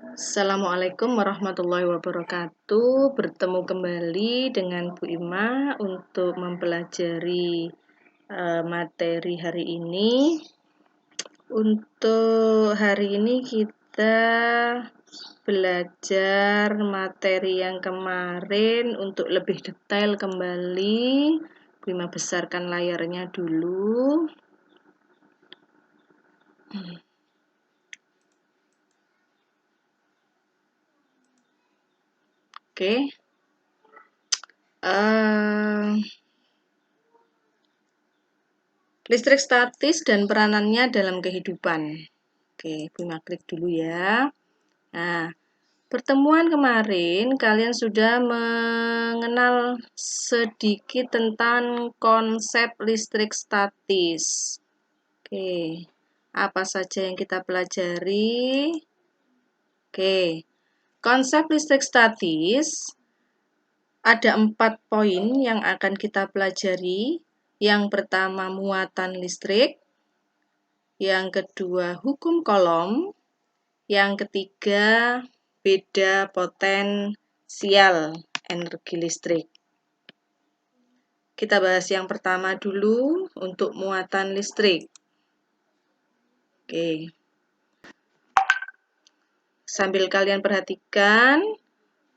Assalamualaikum warahmatullahi wabarakatuh. Bertemu kembali dengan Bu Ima untuk mempelajari materi hari ini. Untuk hari ini kita belajar materi yang kemarin untuk lebih detail kembali. Bu Ima besarkan layarnya dulu. Oke. Listrik statis dan peranannya dalam kehidupan. Oke, Bu Ima klik dulu ya. Nah, pertemuan kemarin kalian sudah mengenal sedikit tentang konsep listrik statis. Oke, apa saja yang kita pelajari? Oke, konsep listrik statis ada 4 poin yang akan kita pelajari. Yang pertama, muatan listrik. Yang kedua, hukum Coulomb. Yang ketiga, beda potensial energi listrik. Kita bahas yang pertama dulu untuk muatan listrik. Oke. Sambil kalian perhatikan,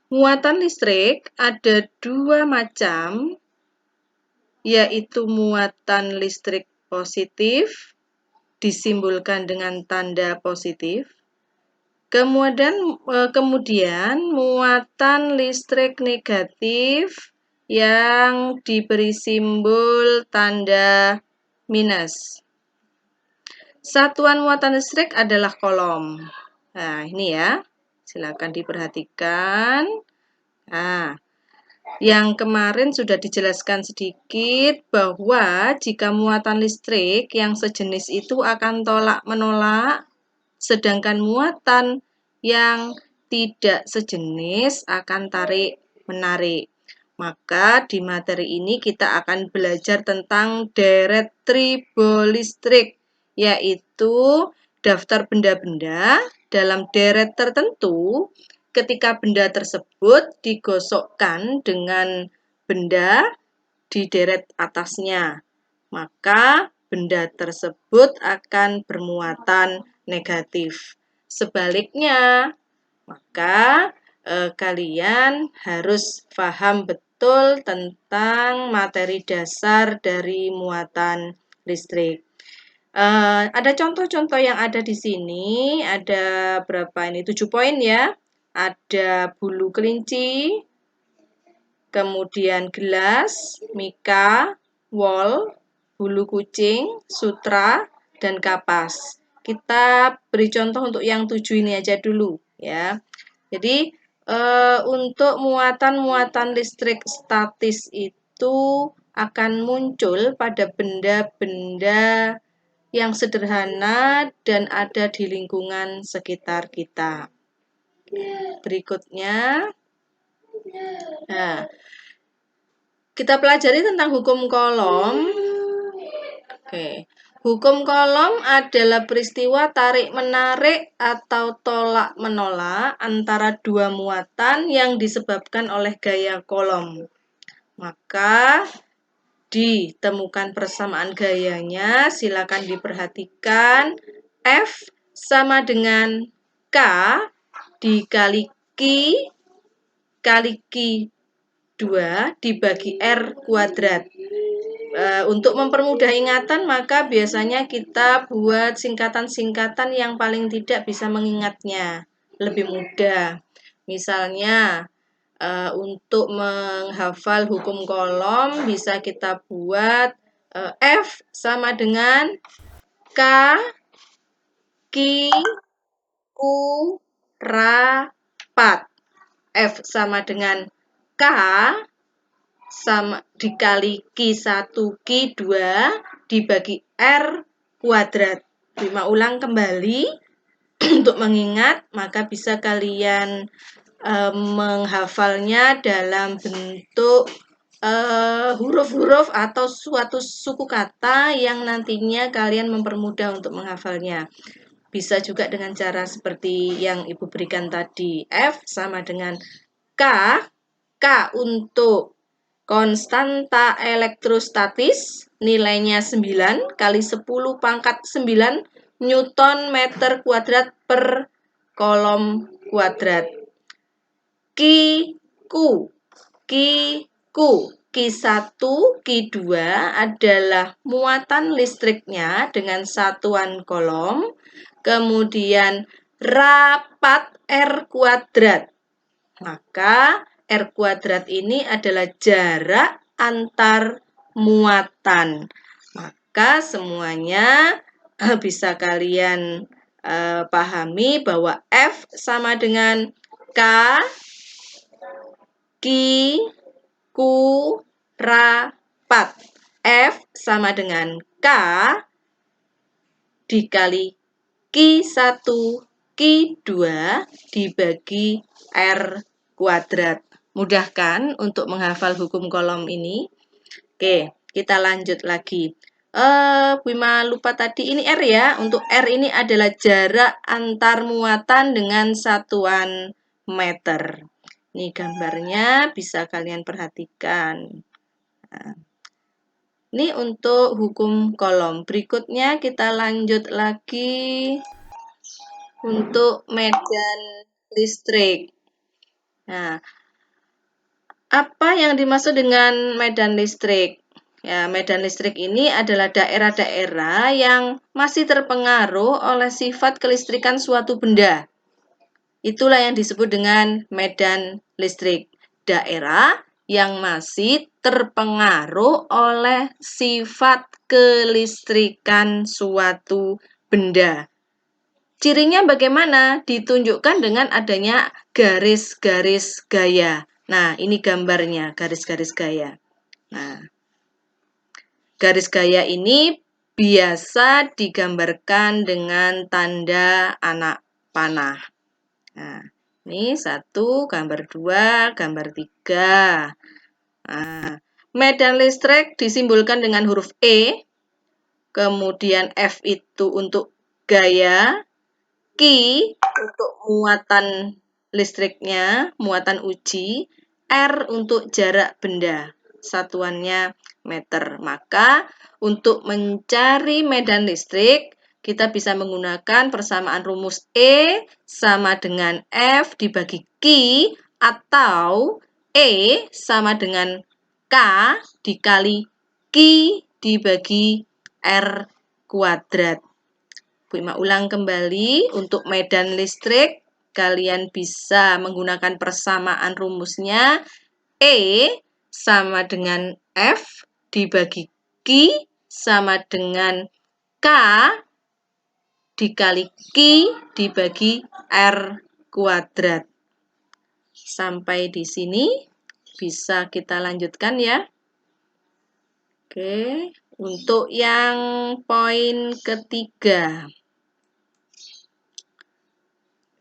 muatan listrik ada 2 macam, yaitu muatan listrik positif, disimbolkan dengan tanda positif. Kemudian muatan listrik negatif yang diberi simbol tanda minus. Satuan muatan listrik adalah Coulomb. Nah, ini ya. Silakan diperhatikan. Nah, yang kemarin sudah dijelaskan sedikit bahwa jika muatan listrik yang sejenis itu akan tolak-menolak, sedangkan muatan yang tidak sejenis akan tarik-menarik. Maka di materi ini kita akan belajar tentang deret tribolistrik, yaitu daftar benda-benda dalam deret tertentu ketika benda tersebut digosokkan dengan benda di deret atasnya. Maka benda tersebut akan bermuatan negatif. Sebaliknya, maka kalian harus paham betul tentang materi dasar dari muatan listrik. Ada contoh-contoh yang ada di sini, ada berapa ini? 7 poin ya. Ada bulu kelinci, kemudian gelas, mika, wol, bulu kucing, sutra, dan kapas. Kita beri contoh untuk yang 7 ini aja dulu ya. Jadi untuk muatan-muatan listrik statis itu akan muncul pada benda-benda yang sederhana dan ada di lingkungan sekitar kita. Berikutnya, nah, kita pelajari tentang hukum Coulomb. Oke. Hukum Coulomb adalah peristiwa tarik-menarik atau tolak-menolak antara dua muatan yang disebabkan oleh gaya Coulomb. Maka ditemukan persamaan gayanya, silakan diperhatikan. F sama dengan K dikali Q kali Q2 dibagi R kuadrat. Untuk mempermudah ingatan, maka biasanya kita buat singkatan-singkatan yang paling tidak bisa mengingatnya lebih mudah. Misalnya, untuk menghafal hukum Coulomb bisa kita buat F sama dengan K Q Q rapat. F sama dengan K sama dikali Q1 Q2 dibagi R kuadrat. Bima ulang kembali untuk mengingat, maka bisa kalian menghafalnya dalam bentuk huruf-huruf atau suatu suku kata yang nantinya kalian mempermudah untuk menghafalnya. bisa juga dengan cara seperti yang Ibu berikan tadi. F sama dengan K. K untuk konstanta elektrostatis, nilainya 9 kali 10 pangkat 9 Newton meter kuadrat per kolom kuadrat. Q1, Q2 adalah muatan listriknya dengan satuan kolom, kemudian rapat R kuadrat. Maka R kuadrat ini adalah jarak antar muatan. Maka semuanya bisa kalian pahami bahwa F sama dengan K, Q, Q, rapat. F sama dengan K dikali Q1, Q2 dibagi R kuadrat. Mudah kan untuk menghafal hukum kolom ini? Oke, kita lanjut lagi. Bima lupa tadi, ini R ya. Untuk R ini adalah jarak antar muatan dengan satuan meter. Ini gambarnya bisa kalian perhatikan. Nah, ini untuk hukum kolom. Berikutnya kita lanjut lagi untuk medan listrik. Nah, apa yang dimaksud dengan medan listrik? Ya, medan listrik ini adalah daerah-daerah yang masih terpengaruh oleh sifat kelistrikan suatu benda. Itulah yang disebut dengan medan listrik. Daerah yang masih terpengaruh oleh sifat kelistrikan suatu benda. Cirinya bagaimana? Ditunjukkan dengan adanya garis-garis gaya. Nah, ini gambarnya, garis-garis gaya. Nah, garis gaya ini biasa digambarkan dengan tanda anak panah. Nah, ini 1, gambar 2, gambar 3. Nah, medan listrik disimbolkan dengan huruf E, kemudian F itu untuk gaya, Q untuk muatan listriknya, muatan uji, R untuk jarak benda, satuannya meter. Maka untuk mencari medan listrik, kita bisa menggunakan persamaan rumus E sama dengan F dibagi Q atau E sama dengan K dikali Q dibagi R kuadrat. Bima ulang kembali, untuk medan listrik, kalian bisa menggunakan persamaan rumusnya E sama dengan F dibagi Q sama dengan K dikali Q dibagi R kuadrat. Sampai di sini bisa kita lanjutkan ya. Oke, untuk yang poin ketiga.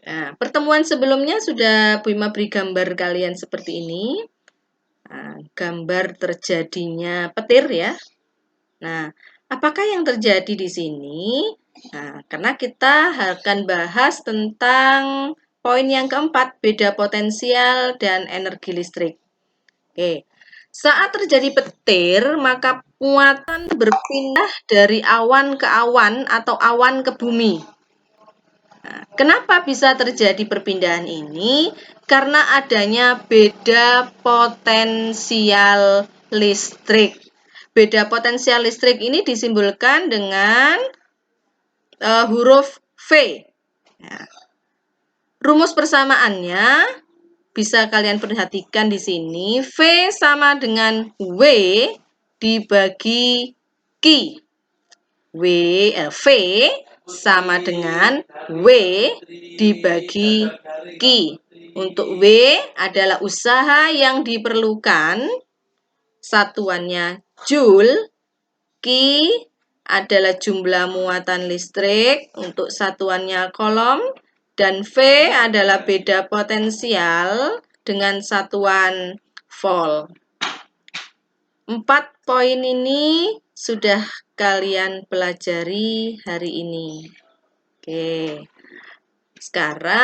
Nah, pertemuan sebelumnya sudah Bima beri gambar kalian seperti ini. Nah, gambar terjadinya petir ya. Nah, apakah yang terjadi di sini? Nah, karena kita akan bahas tentang poin yang keempat, beda potensial dan energi listrik. Oke. Saat terjadi petir, maka muatan berpindah dari awan ke awan atau awan ke bumi. Nah, kenapa bisa terjadi perpindahan ini? Karena adanya beda potensial listrik. Beda potensial listrik ini disimbolkan dengan huruf V. Nah, rumus persamaannya bisa kalian perhatikan di sini. V sama dengan W dibagi Q. V sama dengan W dibagi Q. Untuk W adalah usaha yang diperlukan, satuannya Joule. Q adalah jumlah muatan listrik, untuk satuannya kolom. Dan V adalah beda potensial dengan satuan volt. 4 poin ini sudah kalian pelajari hari ini. Oke, sekarang